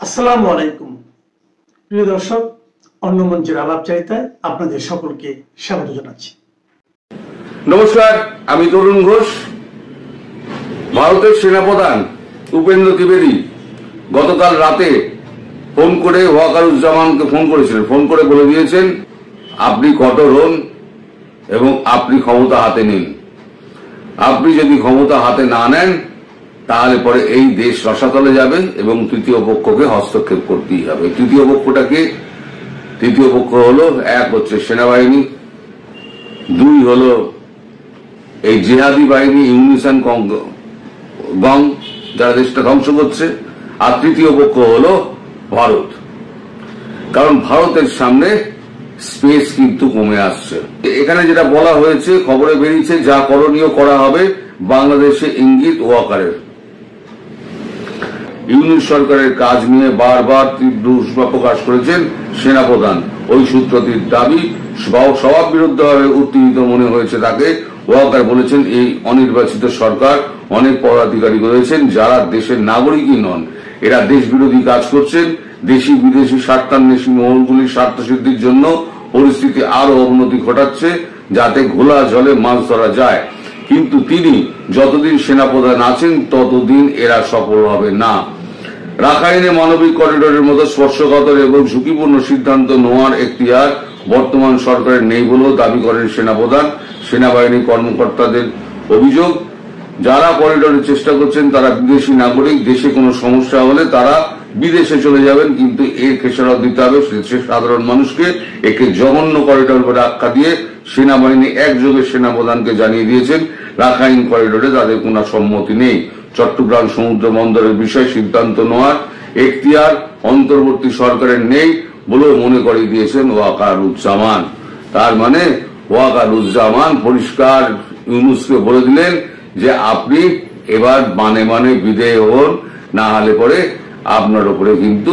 আসসালামু আলাইকুম প্রিয় দর্শক, অন্য মঞ্চের আলাপচারিতায় আপনাদের সকলকে স্বাগত জানাচ্ছি। নমস্কার, আমি তরুণ ঘোষ। ভারতের সেনাপ্রধান উপেন্দ্র ত্রিবেদী গতকাল রাতে ফোন করে ওয়াকারুজ্জামানকে ফোন করেছিলেন। ফোন করে বলে দিয়েছেন, আপনি কঠোর হন এবং আপনি ক্ষমতা হাতে নিন। আপনি যদি ক্ষমতা হাতে না নেন তাহলে পরে এই দেশ রসাতলে যাবে এবং তৃতীয় পক্ষকে হস্তক্ষেপ করতেই হবে। তৃতীয় পক্ষটাকে তৃতীয় পক্ষ হলো, এক হচ্ছে সেনাবাহিনী, দুই হলো এই জিহাদি বাহিনী ইউনিসন গং যারা দেশটা ধ্বংস করছে, আর তৃতীয় পক্ষ হলো ভারত। কারণ ভারতের সামনে স্পেস কিন্তু কমে আসছে। এখানে যেটা বলা হয়েছে, খবরে বেরিয়েছে, যা করণীয় করা হবে, বাংলাদেশে ইঙ্গিত ওয়াকারের। ইউনিট সরকারের কাজ নিয়ে বারবার তীব্র উষ্মা প্রকাশ করেছেন সেনাপ্রধান। ওই সূত্রটির দাবি, স্বভাব বিরুদ্ধভাবে উত্তেজিত মনে হয়েছে তাকে। ওয়াকার বলেছেন, এই অনির্বাচিত সরকার অনেক পদাধিকারী রয়েছেন যারা দেশের নাগরিকই নন। এরা দেশ বিরোধী কাজ করছেন। দেশি বিদেশি স্বার্থান্বেষী মহলগুলির স্বার্থ সিদ্ধির জন্য পরিস্থিতি আরো অবনতি ঘটাচ্ছে, যাতে ঘোলা জলে মাছ ধরা যায়। কিন্তু তিনি যতদিন সেনাপ্রধান আছেন ততদিন এরা সফল হবে না। রাখাইনে মানবিক করিডোরের মতো স্পর্শকাতর এবং ঝুঁকিপূর্ণ সিদ্ধান্ত নেওয়ার এখতিয়ার বর্তমান সরকারের নেই বলেও দাবি করেন সেনাপ্রধান। সেনাবাহিনী কর্মকর্তাদের অভিযোগ, যারা করিডোরের চেষ্টা করছেন তারা বিদেশি নাগরিক। দেশে কোনো সমস্যা হলে তারা বিদেশে চলে যাবেন, কিন্তু এর খেসারত দিতে হবে দেশের সাধারণ মানুষকে। একে জঘন্য করিডোর বলে আখ্যা দিয়ে সেনাবাহিনী একযোগে সেনাপ্রধানকে জানিয়ে দিয়েছেন রাখাইন করিডোরে তাদের কোনো সম্মতি নেই। চট্টগ্রাম সমুদ্র বন্দরের বিষয়ে সিদ্ধান্ত নেওয়ার এখতিয়ার অন্তর্বর্তী সরকারের নেই বলেও মনে করিয়ে দিয়েছেন ওয়াকারুজ্জামান। তার মানে ওয়াকারুজ্জামান পরিষ্কার ইউনূসকে বলে দিলেন যে আপনি এবার মানে বিদেয় হন, না হলে পরে আপনার উপরে কিন্তু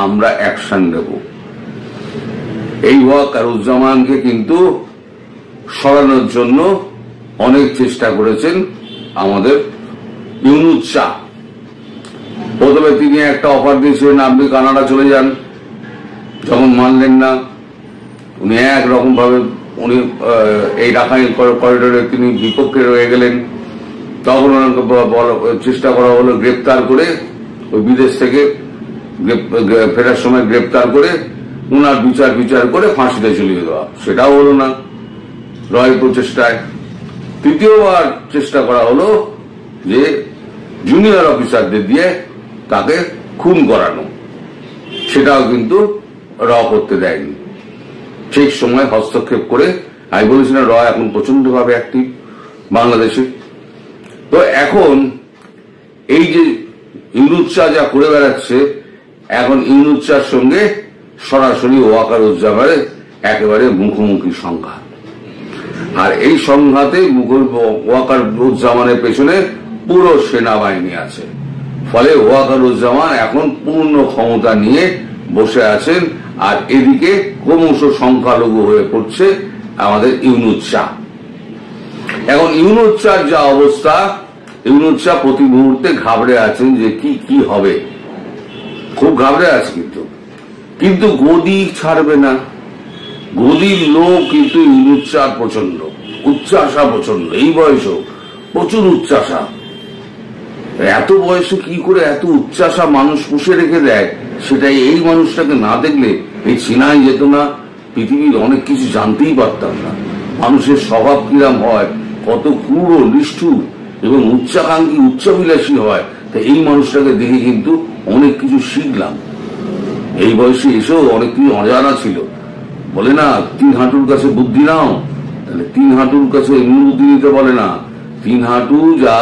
আমরা অ্যাকশন নেব। এই ওয়াকারুজ্জামানকে কিন্তু সরানোর জন্য অনেক চেষ্টা করেছেন আমাদের ইউনূস শাহ। প্রথমে তিনি একটা অফার দিয়েছিলেন, আপনি কানাডা চলে যান। যখন মানলেন না, উনি একরকম ভাবে এই রাখাইন করিডোরে তিনি বিপক্ষে রয়ে গেলেন। তখন ওনাকে চেষ্টা করা হলো গ্রেপ্তার করে, ওই বিদেশ থেকে ফেরার সময় গ্রেপ্তার করে উনার বিচার করে ফাঁসিতে ঝুলিয়ে দেওয়া। সেটাও হলো না রয়ের প্রচেষ্টায়। তৃতীয়বার চেষ্টা করা হলো যে জুনিয়র অফিসারদের দিয়ে তাকে খুন করানো, সেটাও কিন্তু র করতে দেয়নি। ঠিক সময় হস্তক্ষেপ করে, আমি বলেছিলাম র এখন প্রচন্ডভাবে অ্যাক্টিভ বাংলাদেশে। তো এখন এই যে ইউনূস শাহ যা করে বেড়াচ্ছে, এখন ইউনূস শাহর সঙ্গে সরাসরি ওয়াকারুজ্জামানের একেবারে মুখোমুখি সংঘাত। আর এই সংঘাতে ওয়াকারুজ্জামানের পেছনে পুরো সেনাবাহিনী আছে। ফলে ওয়াকারুজ্জামান এখন পূর্ণ ক্ষমতা নিয়ে বসে আছেন, আর এদিকে ক্রমশ সংখ্যালঘু হয়ে পড়ছে আমাদের ইউনূস শাহ। এখন ইউনূস শাহর যা অবস্থা, ইউনূস শাহ প্রতি মুহূর্তে ঘাবড়ে আছেন যে কি হবে। খুব ঘাবড়ে আছে, কিন্তু গদি ছাড়বে না। গদির লোক কিন্তু ইউনূস শাহ প্রচন্ড উচ্চাসা, প্রচন্ড। এই বয়সেও প্রচুর উচ্চাসা। এত বয়সে কি করে এত উচ্চাসা মানুষ পুষে রেখে দেয়, সেটাই এই মানুষটাকে না দেখলে এই চেনাই যেত না। পৃথিবীর অনেক কিছু জানতেই পারতাম না। মানুষের স্বভাব কিরাম হয়, কত ক্রূর, নিষ্ঠুর এবং উচ্চাকাঙ্ক্ষী, উচ্চাভিলাষী হয়। তা এই মানুষটাকে দেখে কিন্তু অনেক কিছু শিখলাম। এই বয়সে এসেও অনেক কিছু অজানা ছিল। বলে না, 3 হাঁটুর কাছে বুদ্ধি নাও। তাহলে 3 হাঁটুর কাছে এমনি বুদ্ধি দিতে বলে না। 3 হাঁটু যা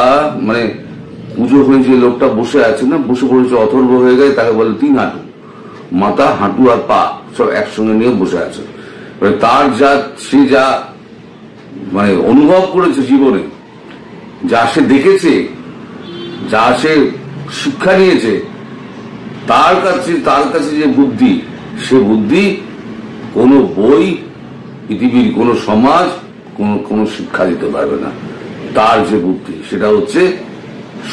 মানে পুজো হয়ে যে লোকটা বসে আছে না, বসে পড়েছে, অথর্ব হয়ে গেছে, তাকে বলে 3 হাঁটু। মাথা, হাঁটু আর পা সব একসঙ্গে নিয়ে বসে আছে। তার সে যা মানে অনুভব করেছে জীবনে, যা সে দেখেছে, যা সে শিক্ষা নিয়েছে, তার কাছে যে বুদ্ধি, সে বুদ্ধি কোনো বই, পৃথিবীর কোনো সমাজ কোনো শিক্ষা দিতে পারবে না। তার যে বুদ্ধি, সেটা হচ্ছে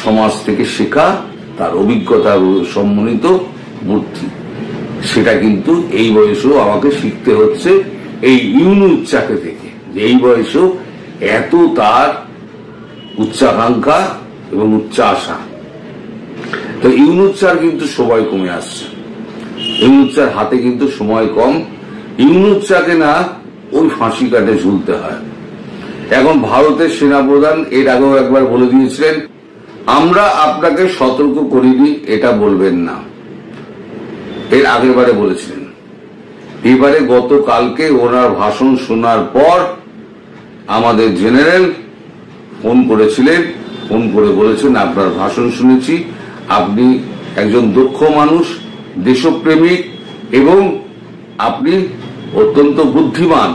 সমাজ থেকে শেখা, তার অভিজ্ঞতা সম্মানিত বুদ্ধি, সেটা কিন্তু এই বয়সেও আমাকে শিখতে হচ্ছে এই ইউনুচ্চাকে থেকে, যে এই বয়সেও এত তার উচ্চাকাঙ্ক্ষা এবং উচ্চাশা। তো ইউনুচ্চার কিন্তু সময় কমে আসছে, ইউনুচ্চার হাতে কিন্তু সময় কম। ইউনুচ্চাকে না ওই ফাঁসি কাটে ঝুলতে হয়। এখন ভারতের সেনাপ্রধান এর আগেও একবার বলে দিয়েছিলেন, আমরা আপনাকে সতর্ক করিনি এটা বলবেন না, এর আগের বারে বলেছিলেন। এবারে গতকালকে ওনার ভাষণ শোনার পর আমাদের জেনারেল ফোন করেছিলেন, ফোন করে বলেছেন আপনার ভাষণ শুনেছি, আপনি একজন দক্ষ মানুষ, দেশপ্রেমিক এবং আপনি অত্যন্ত বুদ্ধিমান,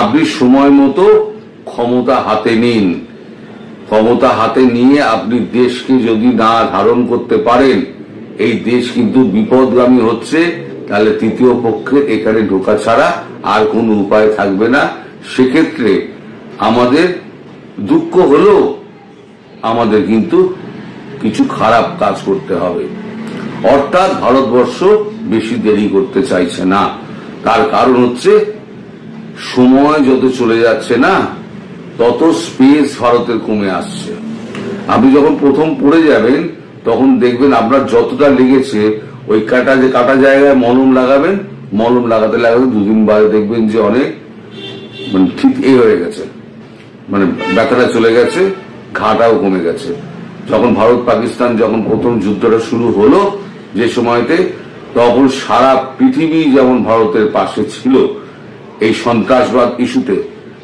আপনি সময় মতো ক্ষমতা হাতে নিন, ক্ষমতা হাতে নিয়ে আপনি দেশকে যদি না ধারণ করতে পারেন, এই দেশ কিন্তু বিপদগামী হচ্ছে, তাহলে তৃতীয় পক্ষের এখানে ঢোকা ছাড়া আর কোনো উপায় থাকবে না। সেক্ষেত্রে আমাদের দুঃখ হলেও আমাদের কিন্তু কিছু খারাপ কাজ করতে হবে। অর্থাৎ ভারতবর্ষ বেশি দেরি করতে চাইছে না, তার কারণ হচ্ছে সময় যত চলে যাচ্ছে না তত স্পেস ভারতের কমে আসছে। আপনি যখন প্রথম পড়ে যাবেন তখন দেখবেন আপনার যতটা লেগেছে ওই কাটা জায়গায় মলম লাগাবেন, মলম লাগাতে লাগাতে দুদিন বাদে দেখবেন যে অনেক মানে ঠিক এই হয়ে গেছে, মানে ব্যথাটা চলে গেছে, ঘাটাও কমে গেছে। যখন ভারত পাকিস্তান যখন প্রথম যুদ্ধটা শুরু হলো যে সময়তে, তখন সারা পৃথিবী যেমন ভারতের পাশে ছিল এই সন্ত্রাসবাদ ইস্যুতে,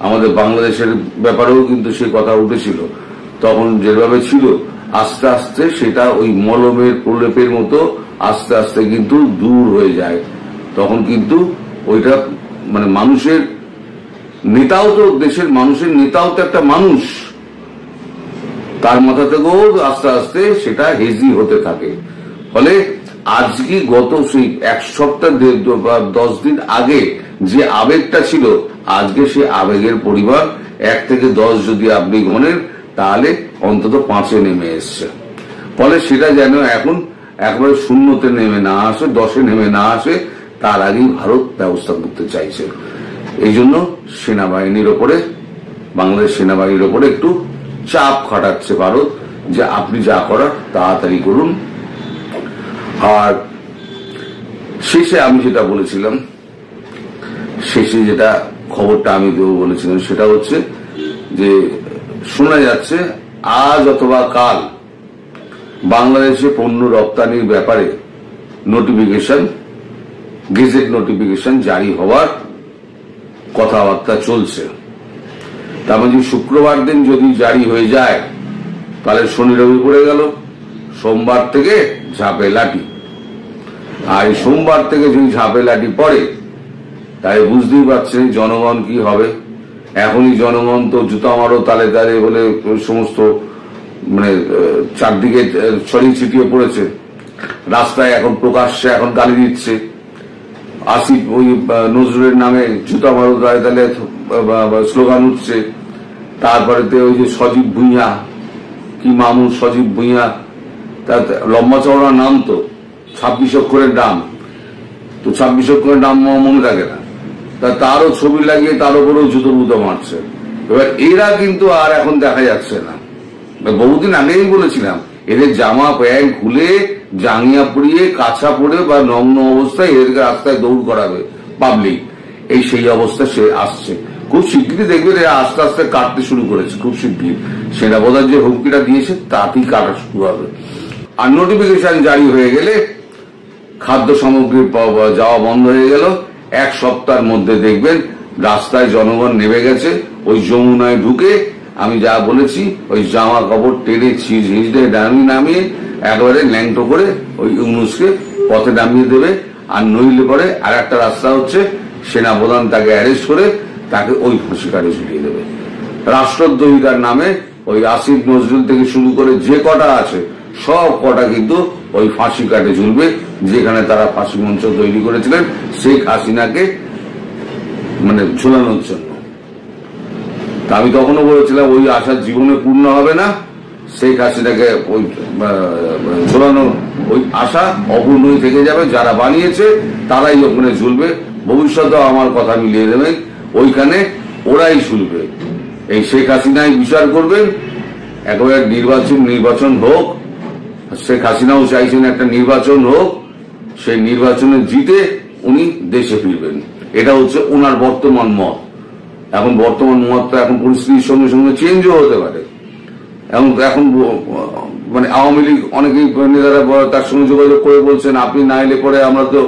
আমাদের বাংলাদেশের ব্যাপারেও কিন্তু সেই কথা উঠেছিল, তখন যেভাবে ছিল আস্তে আস্তে সেটা ওই মলমের প্রলেপের মতো আস্তে আস্তে কিন্তু দূর হয়ে যায়। তখন কিন্তু ওইটা মানে মানুষের নেতাও তো, দেশের মানুষের নেতাও তো একটা মানুষ, তার মাথা থেকেও আস্তে আস্তে সেটা হেজি হতে থাকে। ফলে আজকে গত সেই এক সপ্তাহ 10 দিন আগে যে আবেগটা ছিল, আজকে সে আবেগের পরিমাণ 1 থেকে 10 যদি আপনি গণেন তাহলে অন্তত 5-এ নেমে এসছে। ফলে সেটা যেন এখন একবারে 0-তে নেমে না আসে, 10-এ নেমে না আসে, তার আগেই ভারত ব্যবস্থা করতে চাইছে। এই জন্য সেনাবাহিনীর ওপরে, বাংলাদেশ সেনাবাহিনীর ওপরে একটু চাপ খাটাচ্ছে ভারত, যে আপনি যা করার তাড়াতাড়ি করুন। আর শেষে আমি যেটা বলেছিলাম, শেষে যেটা খবরটা আমি দেবো বলেছিলাম, সেটা হচ্ছে যে শোনা যাচ্ছে আজ অথবা কাল বাংলাদেশে পণ্য রপ্তানির ব্যাপারে নোটিফিকেশন, গেজেট নোটিফিকেশন জারি হওয়ার কথাবার্তা চলছে। তার মানে শুক্রবার দিন যদি জারি হয়ে যায় তাহলে শনি রবি পড়ে গেল, সোমবার থেকে ঝাঁপে লাঠি। আর এই সোমবার থেকে যদি ঝাঁপে লাঠি পড়ে তাই বুঝতেই পারছেন জনগণ কি হবে। এখনই জনগণ তো জুতা মারো তালে তালে বলে সমস্ত মানে চারদিকে ছড়িয়ে ছিটিয়ে পড়েছে, রাস্তায় এখন প্রকাশ্যে এখন গালি দিচ্ছে, আসিফ ওই নজরুলের নামে জুতা মারো তালে তালে স্লোগান উঠছে। তারপরে ওই যে সজীব ভুঁইয়া, কি মামুন সজীব ভুঁইয়া, তার লম্বা চওড়া নাম তো 26 অক্ষরের নাম, তো 26 অক্ষরের নাম মনে থাকে না, তারও ছবি লাগিয়ে তার উপরেও জুতো বুতো মারছে। এবার এরা কিন্তু আর এখন দেখা যাচ্ছে না। বহুদিন আগেই বলেছিলাম এদের জামা প্যান্ট খুলে জাঙ্গিয়া পরিয়ে কাছা পরে বা নগ্ন অবস্থায় এদেরকে রাস্তায় দৌড় করাবে পাবলিক, এই সেই অবস্থা সে আসছে। খুব শিগগিরই দেখবেন এরা আস্তে আস্তে কাটতে শুরু করেছে, খুব শিগগির সেনাপ্রধান যে হুমকিটা দিয়েছে তাতেই কাটা শুরু হবে। আর নোটিফিকেশন জারি হয়ে গেলে খাদ্য সামগ্রী যাওয়া বন্ধ হয়ে গেল, 1 সপ্তাহের মধ্যে দেখবেন রাস্তায় জনগণ নেমে গেছে। ওই যমুনায় ঢুকে আমি যা বলেছি ওই জামা কাপড় টেনে ছিঁড়ে নামিয়ে একবারে ল্যাংটো করে ওই ইউনুসকে পথে নামিয়ে দেবে। আর নইলে পরে আর একটা রাস্তা হচ্ছে সেনাপ্রধান তাকে অ্যারেস্ট করে তাকে ওই ফাঁসি কাটে ঝুলিয়ে দেবে। রাষ্ট্রদ্রোহিতার নামে ওই আসিফ নজরুল থেকে শুরু করে যে কটা আছে সব কটা কিন্তু ওই ফাঁসি কাটে ঝুলবে, যেখানে তারা ফাঁসি মঞ্চ তৈরি করেছিলেন শেখ হাসিনাকে মানে ঝুলানোর জন্য। আমি তখনও বলেছিলাম ওই আশা জীবনে পূর্ণ হবে না, শেখ হাসিনাকে ওই ঝোলানো ওই আশা অপূর্ণই থেকে যাবে। যারা বানিয়েছে তারাই ওখানে ঝুলবে। ভবিষ্যতেও আমার কথা মিলিয়ে দেবেন, ওইখানে ওরাই ঝুলবে। এই শেখ হাসিনাই বিচার করবেন। একেবারে নির্বাচন হোক, শেখ হাসিনাও চাইছেন একটা নির্বাচন হোক, সেই নির্বাচনে জিতে উনি দেশে ফিরবেন। এটা হচ্ছে ওনার বর্তমান মত। এখন বর্তমান মতটা এখন পরিস্থিতির সঙ্গে সঙ্গে চেঞ্জও হতে পারে। এখন মানে আওয়ামী লীগ অনেকেই নেতারা তার সঙ্গে যোগাযোগ করে বলছেন, আপনি না এলে পরে আমরা তো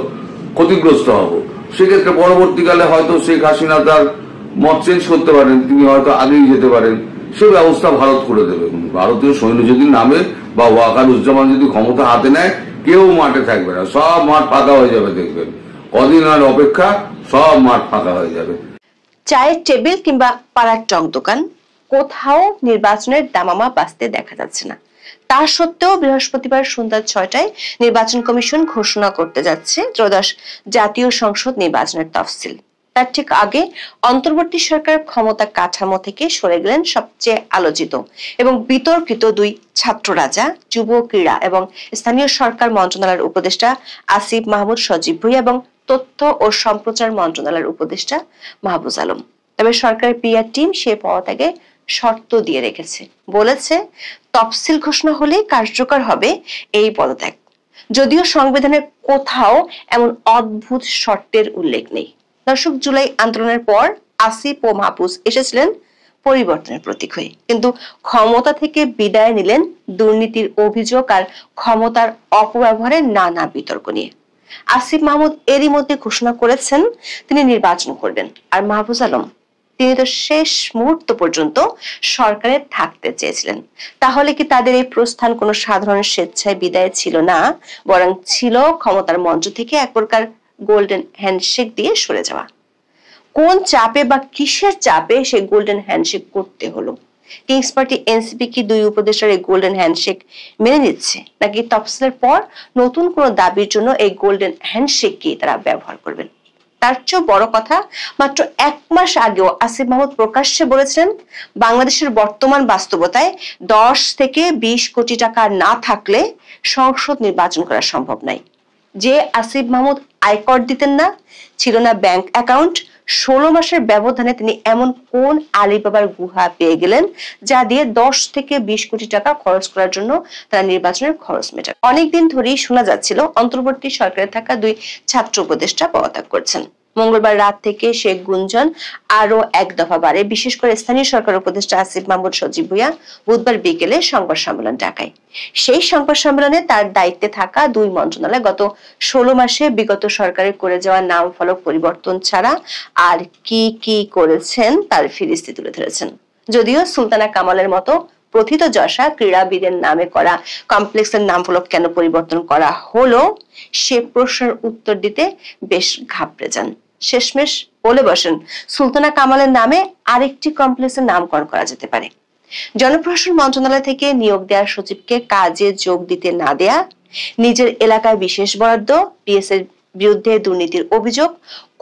ক্ষতিগ্রস্ত হব। সেক্ষেত্রে পরবর্তীকালে হয়তো শেখ হাসিনা তার মত চেঞ্জ করতে পারেন, তিনি হয়তো আগেই যেতে পারেন। সে ব্যবস্থা ভারত করে দেবে। ভারতীয় সৈন্য যদি নামে বা ওয়াকারুজ্জামান যদি ক্ষমতা হাতে নেয়, কেউ মাঠে থাকবে না, সব মাঠ ফাঁকা হয়ে যাবে। দেখবেন কদিন আর অপেক্ষা, সব মাঠ ফাঁকা হয়ে যাবে। চায়ের টেবিল কিংবা পাড়ার টক দোকান, কোথাও নির্বাচনের দামামা বাজতে দেখা যাচ্ছে না। তা সত্ত্বেও বৃহস্পতিবার সন্ধ্যা 6টায় নির্বাচন কমিশন ঘোষণা করতে যাচ্ছে ত্রয়োদশ জাতীয় সংসদ নির্বাচনের তফসিল। তার ঠিক আগে অন্তর্বর্তী সরকার ক্ষমতা কাঠামো থেকে সরে গেলেন সবচেয়ে আলোচিত এবং বিতর্কিত দুই ছাত্র রাজা, যুব ক্রীড়া এবং স্থানীয় সরকার মন্ত্রণালয়ের উপদেষ্টা আসিফ মাহমুদ সজীব ভুঁইয়া এবং তথ্য ও সম্প্রচার মন্ত্রণালয়ের উপদেষ্টা মাহবুজ আলম। তবে সরকারের পিআর টিম সে পদত্যাগে শর্ত দিয়ে রেখেছে, বলেছে তফসিল ঘোষণা হলে কার্যকর হবে এই পদত্যাগ। যদিও সংবিধানের কোথাও এমন অদ্ভুত শর্তের উল্লেখ নেই। দর্শক, জুলাই আন্দোলনের পর আসিফ ও মাহফুজ এসেছিলেন পরিবর্তনের প্রতীক হয়ে, কিন্তু ক্ষমতা থেকে বিদায় নিলেন দুর্নীতির অভিযোগ আর ক্ষমতার অপব্যবহারের নানা বিতর্ক নিয়ে। আসিফ মাহমুদ এরই মধ্যে ঘোষণা করেছেন তিনি নির্বাচন করবেন, আর মাহফুজ আলম তিনি তো শেষ মুহূর্ত পর্যন্ত সরকারে থাকতে চেয়েছিলেন। তাহলে কি তাদের এই প্রস্থান কোনো সাধারণ স্বেচ্ছায় বিদায় ছিল না, বরং ছিল ক্ষমতার মঞ্চ থেকে এক প্রকার গোল্ডেন হ্যান্ডশেক দিয়ে সরে যাওয়া? কোন চাপে বা কিসের চাপে সেই গোল্ডেন হ্যান্ডশেক করতে হলো? কিংস পার্টি এনসিপি কি দুই উপদেষ্টার এই গোল্ডেন হ্যান্ডশেক মেনে নিচ্ছে, নাকি তফসিলের পর নতুন কোনো দাবির জন্য এই গোল্ডেন হ্যান্ডশেক কি তারা ব্যবহার করবেন? তার চেয়েও বড় কথা, মাত্র 1 মাস আগেও আসিফ মাহমুদ প্রকাশ্যে বলেছিলেন বাংলাদেশের বর্তমান বাস্তবতায় 10 থেকে 20 কোটি টাকা না থাকলে সংসদ নির্বাচন করা সম্ভব নয়। যে আসিফ মাহমুদ আয়কর দিতেন না, ছিল না ব্যাংক অ্যাকাউন্ট, 16 মাসের ব্যবধানে তিনি এমন কোন আলিবাবার গুহা পেয়ে গেলেন যা দিয়ে 10 থেকে 20 কোটি টাকা খরচ করার জন্য তারা নির্বাচনের খরচ মেটান? অনেকদিন ধরেই শোনা যাচ্ছিল অন্তর্বর্তী সরকারে থাকা দুই ছাত্র উপদেষ্টা পদত্যাগ করছেন। মঙ্গলবার রাত থেকে সে গুঞ্জন আরো এক দফা বাড়ে। বিশেষ করে স্থানীয় সরকার উপদেষ্টা আসিফ মাহমুদ সজীব ভুঁইয়া বুধবার বিকেলে সংবাদ সম্মেলন ডাকায়। সেই সংবাদ সম্মেলনে তার দায়িত্বে থাকা দুই মন্ত্রণালয় গত 16 মাসে বিগত সরকারের করে যাওয়া নাম ফলক পরিবর্তন ছাড়া আর কি কি করেছেন তার ফিরিস্তি তুলে ধরেছেন। যদিও সুলতানা কামালের মতো প্রথিতযশা ক্রীড়াবিদের নামে করা কমপ্লেক্সের নাম ফলক কেন পরিবর্তন করা হলো সে প্রশ্নের উত্তর দিতে বেশ ঘাবড়ে যান। শেষমেশ বলে বসেন সুলতানা কামালের নামে আরেকটি কমপ্লেক্সের নামকরণ করা যেতে পারে। জনপ্রশাসন মন্ত্রণালয় থেকে নিয়োগ দেওয়া সচিবকে কাজে যোগ দিতে না দেয়া, নিজের এলাকায় বিশেষ বরাদ্দ, পিএসের বিরুদ্ধে দুর্নীতির অভিযোগ,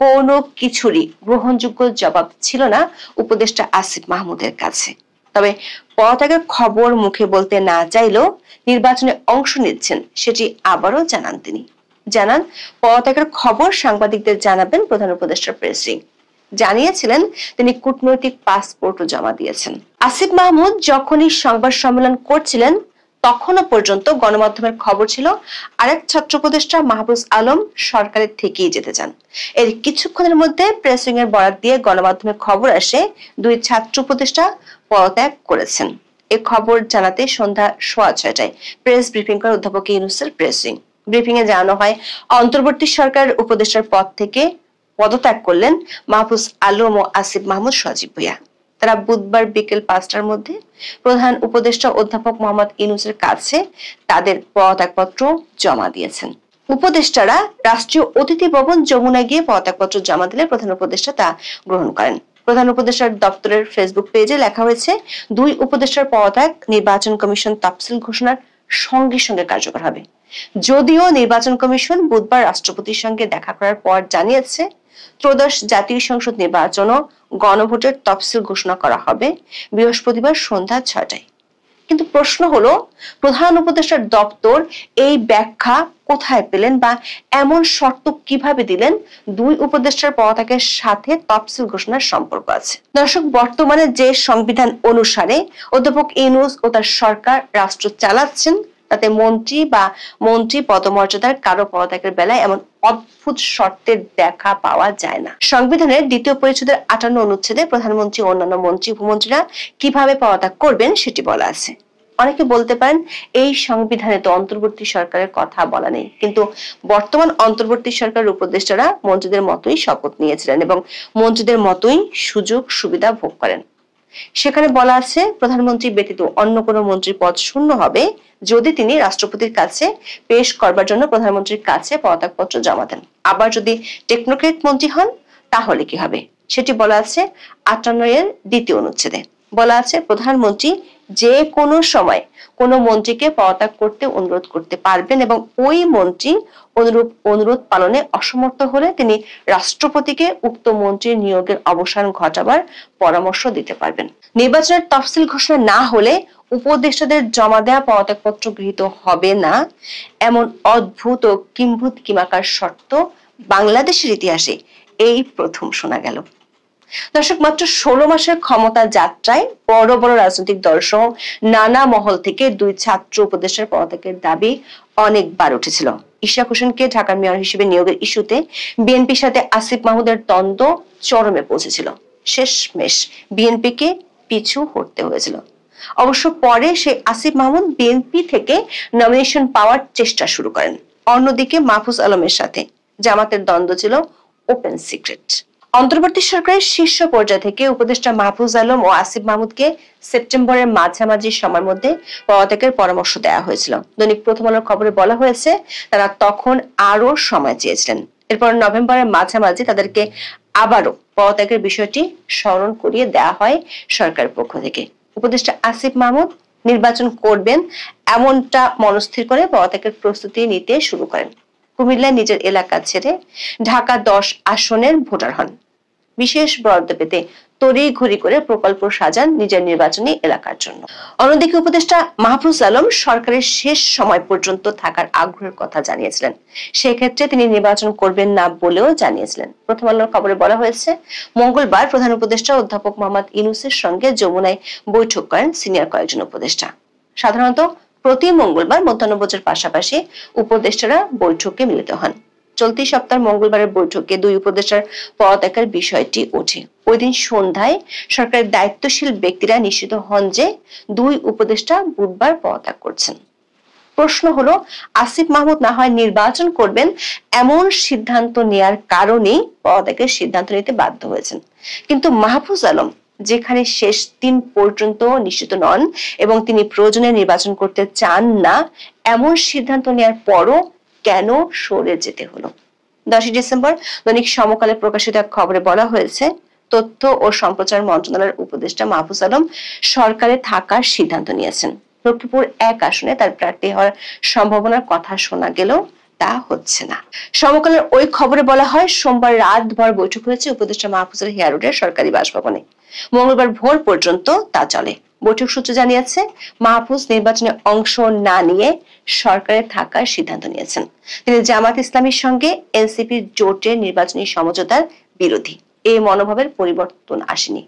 কোনো কিছুরই গ্রহণযোগ্য জবাব ছিল না উপদেষ্টা আসিফ মাহমুদের কাছে। তবে পদত্যাগের খবর মুখে বলতে না চাইলেও নির্বাচনে অংশ নিচ্ছেন সেটি আবারও জানান তিনি। জানান পদত্যাগের খবর সাংবাদিকদের জানাবেন প্রধান উপদেষ্টার প্রেস উইং। জানিয়েছিলেন তিনি কূটনৈতিক পাসপোর্টও জমা দিয়েছেন। আসিফ মাহমুদ যখনই সংবাদ সম্মেলন করছিলেন তখনও পর্যন্ত গণমাধ্যমের খবর ছিল আরেক ছাত্র উপদেষ্টা মাহবুজ আলম সরকারের থেকেই যেতে চান। এর কিছুক্ষণের মধ্যে প্রেস উইং এর বরাত দিয়ে গণমাধ্যমে খবর আসে দুই ছাত্র উপদেষ্টা পদত্যাগ করেছেন। এ খবর জানাতে সন্ধ্যা 6:15টায় প্রেস ব্রিফিং করে অধ্যাপক ইউনূসের প্রেস উইং। ব্রিফিং এ জানানো হয় অন্তর্বর্তী সরকার উপদেষ্টার পদ থেকে পদত্যাগ করলেন মাহবুজ আলম ও আসিফ মাহমুদ সজীব ভুঁইয়া। তারা বুধবার বিকেল 5টার মধ্যে প্রধান উপদেষ্টা অধ্যাপক মোহাম্মদ ইউনূসের কাছে তাদের পদত্যাগপত্র জমা দিয়েছেন। উপদেষ্টারা রাষ্ট্রীয় অতিথি ভবন যমুনায় গিয়ে পদত্যাগপত্র জমা দিলে প্রধান উপদেষ্টা তা গ্রহণ করেন। প্রধান উপদেষ্টার দপ্তরের ফেসবুক পেজে লেখা হয়েছে, দুই উপদেষ্টার পদত্যাগ নির্বাচন কমিশন তফসিল ঘোষণার সঙ্গে সঙ্গে কার্যকর হবে। যদিও নির্বাচন কমিশন বুধবার রাষ্ট্রপতির সঙ্গে দেখা করার পর জানিয়েছে ত্রয়োদশ জাতীয় সংসদ নির্বাচন ও গণভোটের তফসিল ঘোষণা করা হবে বৃহস্পতিবার সন্ধ্যা 6টায়। কিন্তু প্রশ্ন হলো, প্রধান উপদেষ্টার দপ্তর এই ব্যাখ্যা কোথায় পেলেন বা এমন শর্ত কিভাবে দিলেন দুই উপদেষ্টার পদত্যাগের সাথে তফসিল ঘোষণার সম্পর্ক আছে? দর্শক, বর্তমানে যে সংবিধান অনুসারে অধ্যাপক ইউনূস ও তার সরকার রাষ্ট্র চালাচ্ছেন, তাতে মন্ত্রী বা মন্ত্রী পদমর্যাদার কারো পদত্যাগের বেলায় এমন অদ্ভুত শর্তের দেখা পাওয়া যায় না। সংবিধানের ২য় পরিচ্ছেদের ৫৮ অনুচ্ছেদে প্রধানমন্ত্রী ও অন্যান্য মন্ত্রী উপমন্ত্রীরা কিভাবে পদত্যাগ করবেন সেটি বলা আছে। অনেকে বলতে পারেন, এই সংবিধানে তো অন্তর্বর্তী সরকারের কথা বলা নেই, কিন্তু বর্তমান অন্তর্বর্তী সরকারের উপদেষ্টারা মন্ত্রীদের মতোই শপথ নিয়েছিলেন এবং মন্ত্রীদের মতোই সুযোগ সুবিধা ভোগ করেন। সেখানে বলা আছে, প্রধানমন্ত্রী ব্যতীত অন্য কোনো মন্ত্রীর পদ শূন্য হবে যদি তিনি রাষ্ট্রপতির কাছে পেশ করবার জন্য প্রধানমন্ত্রীর কাছে পদত্যাগপত্র জমা দেন। আবার যদি টেকনোক্রেট মন্ত্রী হন তাহলে কি হবে সেটি বলা আছে ৫৮ এর ২য় অনুচ্ছেদে। বলা আছে, প্রধানমন্ত্রী যে কোনো সময় কোনো মন্ত্রীকে পদত্যাগ করতে অনুরোধ করতে পারবেন এবং ওই মন্ত্রী অনুরোধ পালনে অসমর্থ হলে তিনি রাষ্ট্রপতিকে উক্ত মন্ত্রীর নিয়োগের অবসান ঘটাবার পরামর্শ দিতে পারবেন। নির্বাচনের তফসিল ঘোষণা না হলে উপদেষ্টাদের জমা দেওয়া পদত্যাগপত্র গৃহীত হবে না, এমন অদ্ভুত ও কিম্ভূত কিমাকার শর্ত বাংলাদেশের ইতিহাসে এই প্রথম শোনা গেল। দর্শক, মাত্র ১৬ মাসের ক্ষমতা যাত্রায় বড় বড় রাজনৈতিক দল সহ নানা মহল থেকে দুই ছাত্র উপদেষ্টার পদত্যাগের দাবি অনেকবার উঠেছিল। ইশরাক হোসেনকে ঢাকার মেয়র হিসেবে নিয়োগের ইস্যুতে বিএনপির সাথে আসিফ মাহমুদের দ্বন্দ্ব চরমে পৌঁছেছিল। শেষমেশ বিএনপিকে পিছু হটতে হয়েছিল। অবশ্য পরে সেই আসিফ মাহমুদ বিএনপি থেকে নমিনেশন পাওয়ার চেষ্টা শুরু করেন। অন্যদিকে মাহফুজ আলমের সাথে জামাতের দ্বন্দ্ব ছিল ওপেন সিক্রেট। অন্তর্বর্তী সরকারের শীর্ষ পর্যায় থেকে উপদেষ্টা মাহফুজ আলম ও আসিফ মাহমুদকে সেপ্টেম্বরের মাঝামাঝি সময়ের মধ্যে পদত্যাগের পরামর্শ দেওয়া হয়েছিল। দৈনিক প্রথম আলোর খবরে বলা হয়েছে, তারা তখন আরো সময় চেয়েছিলেন। এরপর নভেম্বরের মাঝামাঝি তাদেরকে আবারও পদত্যাগের বিষয়টি স্মরণ করিয়ে দেওয়া হয় সরকারের পক্ষ থেকে। উপদেষ্টা আসিফ মাহমুদ নির্বাচন করবেন এমনটা মনস্থির করে পদত্যাগের প্রস্তুতি নিতে শুরু করেন। কুমিল্লায় নিজের এলাকা ছেড়ে ঢাকা ১০ আসনের ভোটার হন। বিশেষ বরাদ্দ পেতে তড়িঘড়ি করে প্রকল্প সাজান নিজের নির্বাচনী এলাকার জন্য। অন্যদিকে উপদেষ্টা মাহফুজ আলম সরকারের শেষ সময় পর্যন্ত থাকার আগ্রহের কথা জানিয়েছিলেন। সেক্ষেত্রে তিনি নির্বাচন করবেন না বলেও জানিয়েছিলেন। প্রথম আলোর খবরে বলা হয়েছে, মঙ্গলবার প্রধান উপদেষ্টা অধ্যাপক মোহাম্মদ ইউনূসের সঙ্গে যমুনায় বৈঠক করেন সিনিয়র কয়েকজন উপদেষ্টা। সাধারণত প্রতি মঙ্গলবার মধ্যাহ্নভোজের পাশাপাশি উপদেষ্টারা বৈঠকে মিলিত হন। চলতি সপ্তাহের মঙ্গলবারের বৈঠকে দুই উপদেষ্টার পদত্যাগের বিষয়টি ওঠে। ওই দিন সন্ধ্যায় সরকারের দায়িত্বশীল ব্যক্তিরা নিশ্চিত হন যে দুই উপদেষ্টা বুধবার পদত্যাগ করছেন। প্রশ্ন হলো, আসিফ মাহমুদ না হয় নির্বাচন করবেন এমন সিদ্ধান্ত নেয়ার কারণেই পদত্যাগের সিদ্ধান্ত নিতে বাধ্য হয়েছেন, কিন্তু মাহফুজ আলম যেখানে শেষ দিন পর্যন্ত নিশ্চিত নন এবং তিনি প্রয়োজনে নির্বাচন করতে চান না, এমন সিদ্ধান্ত নেওয়ার পরও কেন সরে যেতে হলো? 10 ডিসেম্বর দৈনিক সমকালে প্রকাশিত এক খবরে বলা হয়েছে, তথ্য ও সম্প্রচার মন্ত্রণালয়ের উপদেষ্টা মাহফুজ আলম সরকারে থাকার সিদ্ধান্ত নিয়েছেন। লক্ষ্মীপুর ১ আসনে তার প্রার্থী হওয়ার সম্ভাবনার কথা শোনা গেলেও তা হচ্ছে না। সমকালের ওই খবরে বলা হয়, সোমবার রাতভর বৈঠক হয়েছে উপদেষ্টা মাহফুজের হেয়ার রোডের সরকারি বাসভবনে। মঙ্গলবার ভোর পর্যন্ত তা চলে। বৈঠক সূত্র জানিয়েছে, মাহফুজ নির্বাচনে অংশ না নিয়ে সরকারে থাকার সিদ্ধান্ত নিয়েছেন। তিনি জামাত ইসলামীর সঙ্গে এনসিপির জোটের নির্বাচনী সমঝোতার বিরোধী। এই মনোভাবের পরিবর্তন আসেনি।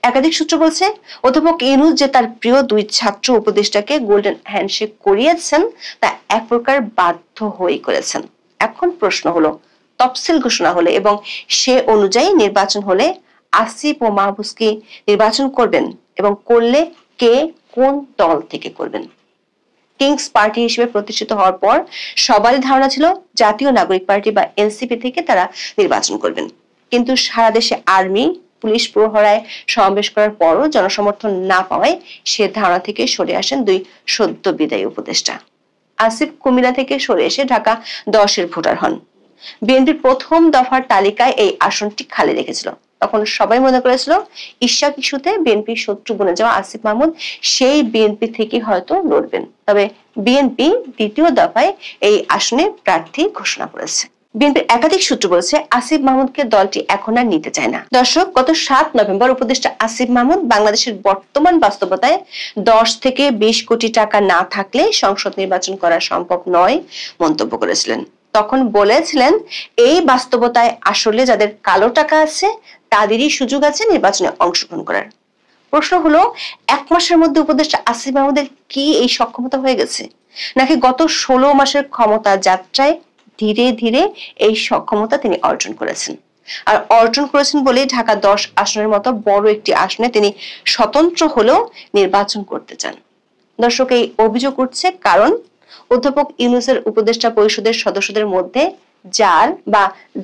একাধিক সূত্র বলছে, অধ্যাপক ইউনূস যে তার প্রিয় দুই ছাত্র উপদেষ্টাকে গোল্ডেন হ্যান্ডশেক করিয়েছেন তা এক প্রকার বাধ্য হয়ে করেছেন। এখন প্রশ্ন হলো, তফসিল ঘোষণা হলে এবং সে অনুযায়ী নির্বাচন হলে আসিফ ও মাহফুজ কি নির্বাচন করবেন এবং করলে কে কোন দল থেকে করবেন? কিংস পার্টি হিসেবে প্রতিষ্ঠিত হওয়ার পর সবারই ধারণা ছিল জাতীয় নাগরিক পার্টি বা এনসিপি থেকে তারা নির্বাচন করবেন, কিন্তু সারা দেশে আর্মি পুলিশ প্রহরায় সমাবেশ করার পরও জনসমর্থন না পাওয়ায় সে ধারণা থেকে সরে আসেন দুই সদ্য বিদায়ী উপদেষ্টা। আসিফ কুমিল্লা থেকে সরে এসে ঢাকা 10-এর ভোটার হন। বিএনপির প্রথম দফার তালিকায় এই আসনটি খালি রেখেছিল। তখন সবাই মনে করেছিল ইশরাক ইস্যুতে বিএনপির শত্রু বনে যাওয়া আসিফ মাহমুদ সেই বিএনপি থেকে হয়তো লড়বেন। তবে বিএনপি দ্বিতীয় দফায় এই আসনে প্রার্থী ঘোষণা করেছে। বিএনপির একাধিক সূত্র বলছে আসিফ মাহমুদকে দলটি এখন আর নিতে চায় না। দর্শক, গত 7 নভেম্বর উপদেষ্টা আসিফ মাহমুদ বাংলাদেশের বর্তমান বাস্তবতায় 10 থেকে 20 কোটি টাকা না থাকলে সংসদ নির্বাচন করা সম্ভব নয় মন্তব্য করেছিলেন। তখন বলেছিলেন, এই বাস্তবতায় আসলে যাদের কালো টাকা আছে তাদেরই সুযোগ আছে নির্বাচনে অংশগ্রহণ করার। প্রশ্ন হলো, 1 মাসের মধ্যে উপদেষ্টা আসিফ মাহমুদের কি এই সক্ষমতা হয়ে গেছে, নাকি গত 16 মাসের ক্ষমতা যাত্রায় ধীরে ধীরে এই সক্ষমতা তিনি অর্জন করেছেন? আর অর্জন করেছেন বলেই ঢাকা 10 আসনের মতো বড় একটি আসনে তিনি স্বতন্ত্র হলেও নির্বাচন করতে চান। দর্শক, এই অভিযোগ উঠছে কারণ অধ্যাপক ইউনূসের উপদেষ্টা পরিষদের সদস্যদের মধ্যে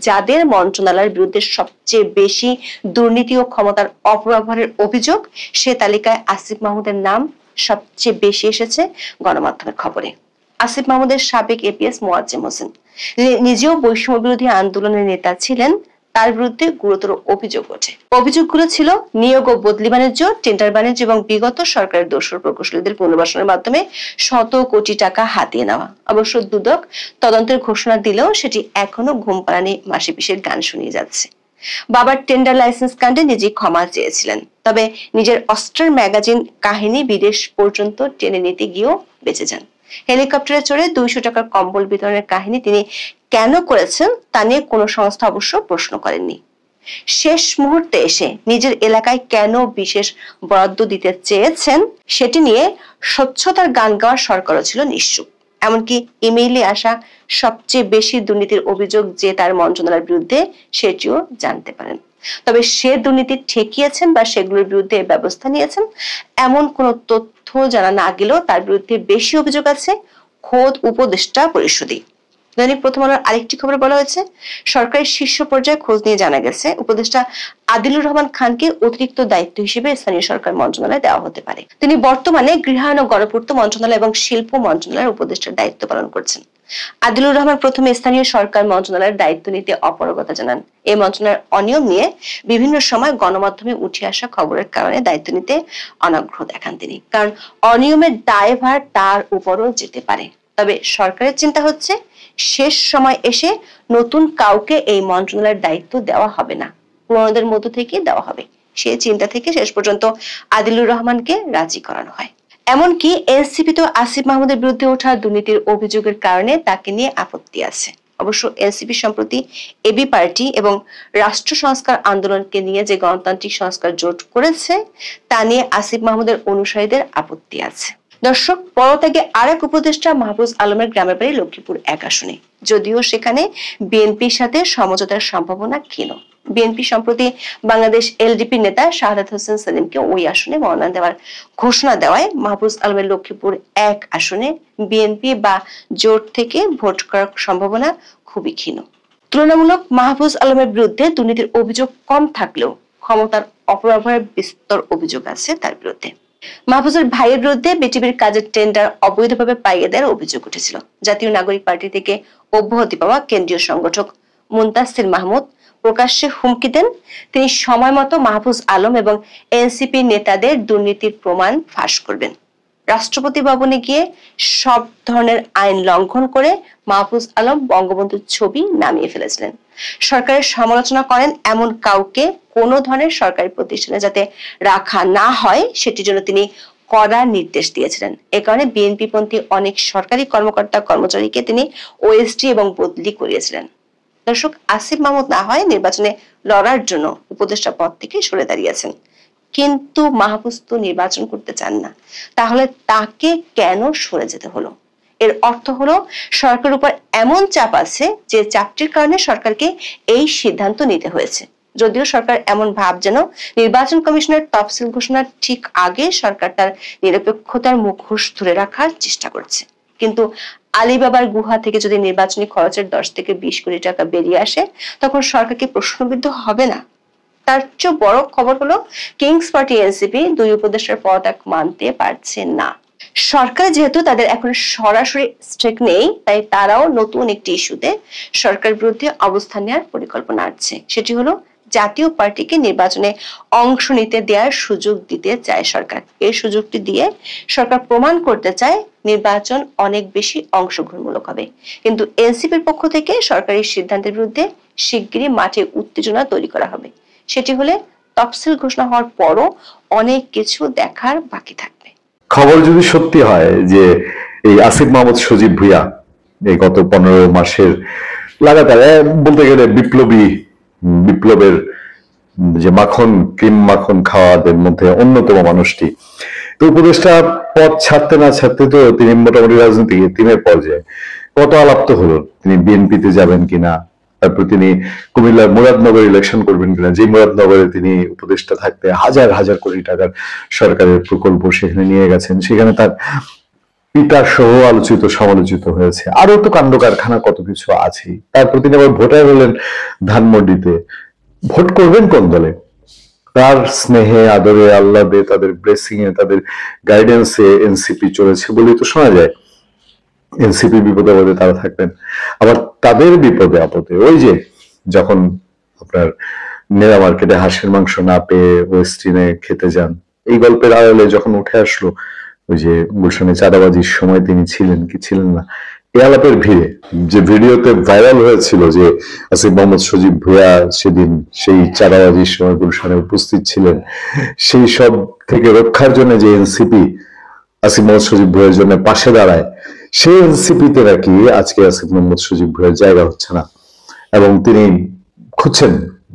যাদের মন্ত্রণালয়ের বিরুদ্ধে সবচেয়ে বেশি দুর্নীতি ও ক্ষমতার অপব্যবহারের অভিযোগ, সে তালিকায় আসিফ মাহমুদের নাম সবচেয়ে বেশি এসেছে গণমাধ্যমের খবরে। আসিফ মাহমুদের সাবেক এপিএস মোয়াজ্জেম হোসেন নিজেও বৈষম্য বিরোধী আন্দোলনের নেতা ছিলেন, তার বিরুদ্ধে গুরুতর অভিযোগ ওঠে। অভিযোগগুলো ছিল নিয়োগ ও বদলি বাণিজ্য, টেন্ডার বাণিজ্য এবং বিগত সরকারের দোসর প্রকৌশলীদের পুনর্বাসনের মাধ্যমে শত কোটি টাকা হাতিয়ে নেওয়া। অবশ্য দুদক তদন্তের ঘোষণা দিলেও সেটি এখনো ঘুম পাড়ানি মাসি পিসের গান শুনিয়ে যাচ্ছে। বাবার টেন্ডার লাইসেন্স কাণ্ডে নিজেই ক্ষমা চেয়েছিলেন, তবে নিজের অস্ট্রার ম্যাগাজিন কাহিনী বিদেশ পর্যন্ত টেনে নিতে গিয়েও বেঁচে যান। হেলিকপ্টারে চড়ে 200 টাকার কম্বল বিতরণের কাহিনী তিনি কেন করেছেন তা নিয়ে কোনো সংস্থা অবশ্য প্রশ্ন করেননি। শেষ মুহূর্তে এসে নিজের এলাকায় কেন বিশেষ বরাদ্দ দিতে চেয়েছেন সেটি নিয়ে স্বচ্ছতার গান গাওয়ার সরকারও ছিল নিশ্চুপ। এমনকি ইমেইলে আসা সবচেয়ে বেশি দুর্নীতির অভিযোগ যে তার মন্ত্রণালয়ের বিরুদ্ধে, সেটিও জানতে পারেন। তবে সে দুর্নীতি ঠেকিয়েছেন বা সেগুলোর বিরুদ্ধে ব্যবস্থা নিয়েছেন এমন কোন তথ্য জানা না গেলেও তার বিরুদ্ধে বেশি অভিযোগ আছে খোদ উপদেষ্টা পরিষদই। দৈনিক প্রথম আলোর আরেকটি খবরে বলা হয়েছে, সরকারের শীর্ষ পর্যায়ে খোঁজ নিয়ে জানা গেছে উপদেষ্টা আদিলুর রহমান খানকে অতিরিক্ত দায়িত্ব হিসেবে স্থানীয় সরকার মন্ত্রণালয়ে দেওয়া হতে পারে। তিনি বর্তমানে গৃহায়ন ও গণপূর্ত মন্ত্রণালয় এবং শিল্প মন্ত্রণালয়ের উপদেষ্টার দায়িত্ব পালন করছেন। আদিলুর রহমান প্রথমে স্থানীয় সরকার মন্ত্রণালয়ের দায়িত্ব নিতে অপারগতা জানান। এই মন্ত্রণালয়ের অনিয়ম নিয়ে বিভিন্ন সময় গণমাধ্যমে উঠে আসা খবরের কারণে দায়িত্ব নিতে অনাগ্রহ দেখান তিনি, কারণ অনিয়মের দায়ভার তার উপরও যেতে পারে। তবে সরকারের চিন্তা হচ্ছে শেষ সময় এসে নতুন কাউকে এই মন্ত্রণালয়ের দায়িত্ব দেওয়া হবে না, পুরনোদের মধ্য থেকে দেওয়া হবে। সেই চিন্তা থেকে শেষ পর্যন্ত আদিলুর রহমানকে রাজি করানো হয়। এমনকি এনসিপি তো আসিফ মাহমুদের বিরুদ্ধে ওঠা দুর্নীতির অভিযোগের কারণে তাকে নিয়ে আপত্তি আছে। অবশ্য এনসিপি সম্প্রতি এবি পার্টি এবং রাষ্ট্র সংস্কার আন্দোলনকে নিয়ে যে গণতান্ত্রিক সংস্কার জোট করেছে তা নিয়ে আসিফ মাহমুদের অনুসারীদের আপত্তি আছে। দর্শক, পরত্যাগে আরেক উপদেষ্টা মাহফুজ আলমের গ্রামের বাড়ি লক্ষ্মীপুর 1 আসনে, যদিও সেখানে বিএনপির সাথে সমঝোতার সম্ভাবনা ক্ষীণ। বিএনপি সম্প্রতি বাংলাদেশ এলডিপি নেতা শাহাদাত হোসেন সেলিমকে ওই আসনে মনোনয়ন দেওয়ার ঘোষণা দেওয়ায় মাহফুজ আলমের লক্ষ্মীপুর 1 আসনে বিএনপি বা জোট থেকে ভোট করার সম্ভাবনা খুবই ক্ষীণ। তুলনামূলক মাহফুজ আলমের বিরুদ্ধে দুর্নীতির অভিযোগ কম থাকলেও ক্ষমতার অপব্যবহারের বিস্তর অভিযোগ আছে তার বিরুদ্ধে। মাহফুজের ভাইয়ের বিরুদ্ধে বিটিভির কাজের টেন্ডার অবৈধভাবে পাইয়ে দেওয়ার অভিযোগ উঠেছিল। জাতীয় নাগরিক পার্টি থেকে অব্যাহতি পাওয়া কেন্দ্রীয় সংগঠক মুনতাসির মাহমুদ প্রকাশ্যে হুমকি দেন তিনি সময় মতো মাহফুজ আলম এবং এনসিপি নেতাদের দুর্নীতির প্রমাণ ফাঁস করবেন। রাষ্ট্রপতি ভবনে গিয়ে সব ধরনের আইন লঙ্ঘন করে মাহফুজ আলম বঙ্গবন্ধুর ছবি নামিয়ে ফেলেছিলেন। সরকারের সমালোচনা করেন এমন কাউকে কোনো ধরনের সরকারি প্রতিষ্ঠানে যাতে রাখা না হয় সেটির জন্য তিনি কড়া নির্দেশ দিয়েছিলেন। এ কারণে বিএনপি পন্থী অনেক সরকারি কর্মকর্তা কর্মচারীকে তিনি ওএসডি এবং বদলি করিয়েছিলেন। দর্শক, আসিফ মাহমুদ না হয় নির্বাচনে লড়ার জন্য উপদেষ্টা পদ থেকে সরে দাঁড়িয়েছেন, কিন্তু মাহফুজ তো নির্বাচন করতে চান না, তাহলে তাকে কেন সরে যেতে হলো? এর অর্থ হলো সরকারের উপর এমন চাপ আছে যে চাপটির কারণে সরকারকে এই সিদ্ধান্ত নিতে হয়েছে। যদিও সরকার এমন ভাব যেন নির্বাচন কমিশনের তফসিল ঘোষণার ঠিক আগে সরকার তার নিরপেক্ষতার মুখোশ ধরে রাখার চেষ্টা করছে, কিন্তু আলিবাবার গুহা থেকে যদি নির্বাচনী খরচের 10 থেকে 20 কোটি টাকা বেরিয়ে আসে তখন সরকার কি প্রশ্নবিদ্ধ হবে না? তার চেয়ে বড় খবর হলো কিংস পার্টি এনসিপি 2 উপদেষ্টার পদত্যাগ মানতে পারছে না। সরকার যেহেতু তাদের এখন সরাসরি স্টেক নেই, তাই তারাও নতুন একটি ইস্যুতে সরকার বিরুদ্ধে অবস্থান নেওয়ার পরিকল্পনা আছে। সেটি হলো জাতীয় পার্টিকে নির্বাচনে অংশ নিতে দেওয়ার সুযোগ দিতে চায় সরকার। এই সুযোগটি দিয়ে সরকার প্রমাণ করতে চায় নির্বাচন অনেক বেশি অংশগ্রহণমূলক হবে। কিন্তু এনসিপির পক্ষ থেকে সরকারি সিদ্ধান্তের বিরুদ্ধে শিগগিরই মাঠে উত্তেজনা তৈরি করা হবে। সেটি হলে তফসিল ঘোষণা হওয়ার পরও অনেক কিছু দেখার বাকি থাকবে। খবর যদি সত্যি হয় যে এই আসিফ মাহমুদ সজীব ভুঁইয়া এই গত 15 মাসের লাগাতার বলতে গেলে বিপ্লবের যে ক্রিম মাখন খাওয়াদের মধ্যে অন্যতম মানুষটি, তো উপদেষ্টা পদ ছাড়তে না ছাড়তে তো তিনি মোটামুটি রাজনীতি তিনের পর্যায়ে কত আলাপ্ত হলো, তিনি বিএনপিতে যাবেন কিনা, তারপর তিনি কুমিল্লার মুরাদনগর ইলেকশন করবেন কিনা, যে মুরাদনগরে তিনি উপদেষ্টা থাকতে হাজার হাজার কোটি টাকার সরকারের প্রকল্প সেখানে নিয়ে গেছেন, সেখানে তার পিতা সহ আলোচিত সমালোচিত হয়েছে, আরো তো কাণ্ড কারখানা কত কিছু আছে। তারপর তিনি আবার ভোটার হলেন ধানমন্ডিতে। ভোট করবেন কোন দলে? তার স্নেহে আদরে আহ্লাদে তাদের ব্লেসিং এ তাদের গাইডেন্সে এনসিপি চলেছে বলেই তো শোনা যায়। এনসিপি বিপদে আপদে তারা থাকবেন, আবার তাদের বিপদে আপদে ওই যে যখন আপনার নেড়া মার্কেটে হাঁসের মাংস না পেয়ে ওয়েস্টিনে খেতে যান, এই গল্পের আড়ালে যখন উঠে আসলো ওই যে গুলশানে চাঁদাবাজির সময় তিনি ছিলেন কি ছিলেন না, এই আলাপের ভিড়ে যে ভিডিওতে ভাইরাল হয়েছিল যে আসিফ মোহাম্মদ সজীব ভুঁইয়া সেদিন সেই চাঁদাবাজির সময় গুলশানে উপস্থিত ছিলেন, সেই সব থেকে রক্ষার জন্য যে এনসিপি আসিফ মোহাম্মদ সজীব ভুঁইয়ার জন্য পাশে দাঁড়ায়, সেই এনসিপিতে নাকি আজকে আসিফ মোহাম্মদ সজীব ভুঁইয়ার জায়গা হচ্ছে না এবং তিনি খুঁজছেন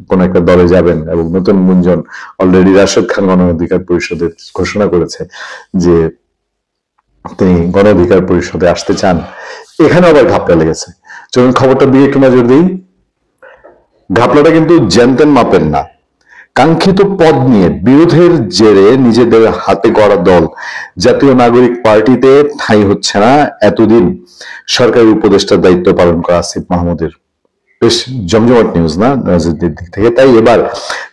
কোন একটা দলে যাবেন। এবং নতুন গুঞ্জন অলরেডি রাশেদ খান গণ অধিকার পরিষদের ঘোষণা করেছে যে তিনি গণ অধিকার পরিষদে আসতে চান। এখানে আবার ঘাপলা লেগেছে। চলুন খবরটা দিয়ে একটু নজর দিই। ঘাপলাটা কিন্তু জেনতেন মাপেন না। কাঙ্ক্ষিত পদ নিয়ে বিরোধের জেরে নিজেদের হাতে গড়া দল জাতীয় নাগরিক পার্টিতে ঠাঁই হচ্ছে না এতদিন সরকারি উপদেষ্টার দায়িত্ব পালন করা আসিফ মাহমুদের। বেশ জমজমাট নিউজ না রাজনীতির দিক থেকে। তাই এবার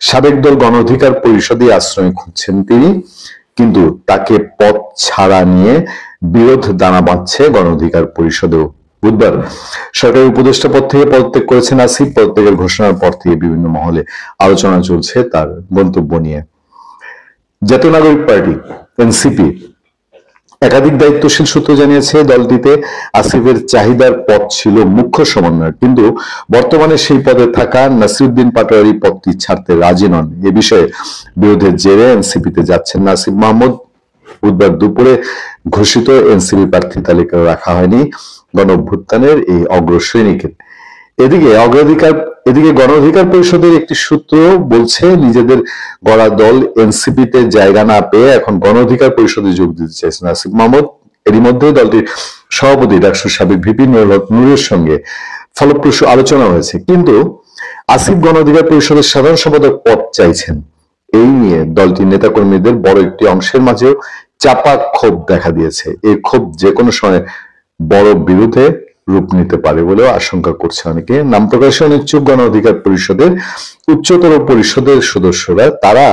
সাবেক দল গণ অধিকার পরিষদে আশ্রয় খুঁজছেন তিনি, কিন্তু তাকে পদ ছাড়া নিয়ে বিরোধ দানা বাঁধছে গণ অধিকার পরিষদেও। বুধবার সরকারি উপদেষ্টা পদ থেকে পদত্যাগ করেছেন আসিফ। পদত্যাগের ঘোষণার পর থেকে বিভিন্ন মহলে আলোচনা চলছে তার গন্তব্য নিয়ে। জাতীয় নাগরিক পার্টি এনসিপি একাধিক দায়িত্বশীল সূত্র জানিয়েছে দলটিতে আসিফের চাহিদার পদ ছিল মুখ্য সমন্বয়ক, কিন্তু বর্তমানে সেই পদে থাকা নাসিরউদ্দিন পাটোয়ারি পদটি ছাড়তে রাজি নন। এ বিষয়ে বিরোধের জেরে এনসিপিতে যাচ্ছেন না আসিফ মাহমুদ। বুধবার দুপুরে ঘোষিত এনসিপি প্রার্থী তালিকা রাখা হয়নি গণ অভ্যুত্থানের এই অগ্রসৈনিকের। এদিকে গণ অধিকার পরিষদের একটি সূত্র বলছে নিজেদের গড়া দল এনসিপিতে জায়গা না পেয়ে এখন গণ অধিকার পরিষদে যোগ দিতে চাইছেন আসিফ মাহমুদ। এরই মধ্যে দলটির সভাপতি ডাকসুর সাবেক ভিপি নূরের সঙ্গে ফলপ্রসূ আলোচনা হয়েছে, কিন্তু আসিফ গণ অধিকার পরিষদের সাধারণ সম্পাদক পদ চাইছেন। এই নিয়ে দলটির নেতাকর্মীদের বড় একটি অংশের মাঝেও চাপা ক্ষোভ দেখা দিয়েছে। এই ক্ষোভ যে কোনো সময় বড় বিরোধে রূপ নিতে পারে বলেও আশঙ্কা করছে অনেকে। নাম প্রকাশে অনিচ্ছুক গণ অধিকার পরিষদের উচ্চতর পরিষদের সদস্যরা তারা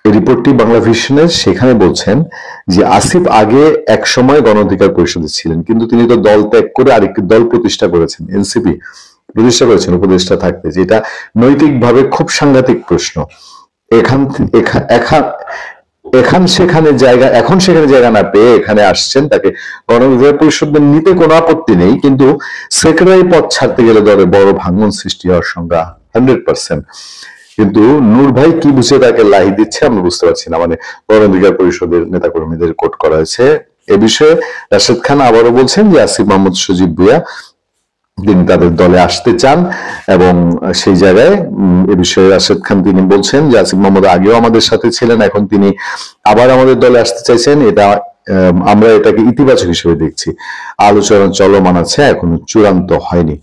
রিপোর্টটি বাংলা ভিশনের সেখানে বলছেন যে আসিফ আগে এক সময় গণ অধিকার পরিষদে ছিলেন, কিন্তু তিনি তো দল ত্যাগ করে আরেকটি দল প্রতিষ্ঠা করেছেন, এনসিপি প্রতিষ্ঠা করেছেন উপদেষ্টা থাকতে, যেটা নৈতিকভাবে খুব সাংঘাতিক প্রশ্ন। এখন সেখানে জায়গা না পেয়ে এখানে আসছেন, তাকে গণ অধিকার পরিষদ নিতে কোনো আপত্তি নেই, কিন্তু সেক্রেটারি পদ ছাড়তে গেলে দলে বড় ভাঙন সৃষ্টি হওয়ার সংখ্যা 100%। কিন্তু নূর ভাই কি বুঝে তাকে লাহি দিচ্ছে আমরা বুঝতে পারছি না। মানে গণ অধিকার পরিষদের নেতাকর্মীদের কোট করা হয়েছে। এ বিষয়ে রাশেদ খান আবারও বলছেন যে আসিফ মোহাম্মদ সজীব ভুঁইয়া তিনি তাদের দলে আসতে চান এবং সেই জায়গায় এ বিষয়ে রাশেদ খান তিনি বলছেন যে আসিফ মোহাম্মদ আগেও আমাদের সাথে ছিলেন, এখন তিনি আবার আমাদের দলে আসতে চাইছেন। আমরা এটাকে ইতিবাচক হিসেবে দেখছি। আলোচনা চলমান আছে, এখনো চূড়ান্ত হয়নি।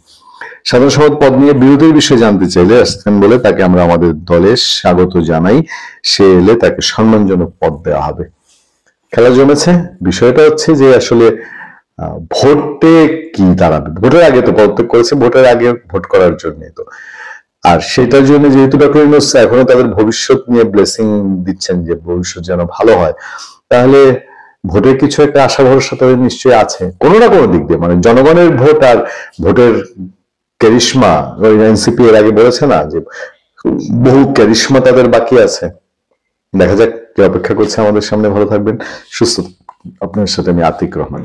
সাধারণ সম্পাদক পদ নিয়ে বিরোধের বিষয়ে জানতে চাইলে রাশেদ খান বলে তাকে আমরা আমাদের দলে স্বাগত জানাই, সে এলে তাকে সম্মানজনক পদ দেওয়া হবে। খেলা জমেছে। বিষয়টা হচ্ছে যে আসলে ভোটে কি দাঁড়াবে। ভোটের আগে তো পদত্যাগ করেছে, ভোটের আগে ভোট করার জন্য তো, আর সেটার জন্য যেহেতু ডক্টর ইউনূস এখনো তাদের ভবিষ্যৎ নিয়ে ব্লেসিং দিচ্ছেন যে ভবিষ্যৎ যেন ভালো হয়, তাহলে ভোটের কিছু একটা আশা ভরসা তাদের নিশ্চয়ই আছে কোনো না কোনো দিক দিয়ে। মানে জনগণের ভোট আর ভোটের ক্যারিশমা, ওই এনসিপি এর আগে বলেছে না যে বহু ক্যারিশমা তাদের বাকি আছে। দেখা যাক কি অপেক্ষা করছে আমাদের সামনে। ভালো থাকবেন, সুস্থ। আপনার সাথে আমি আতিক রহমান।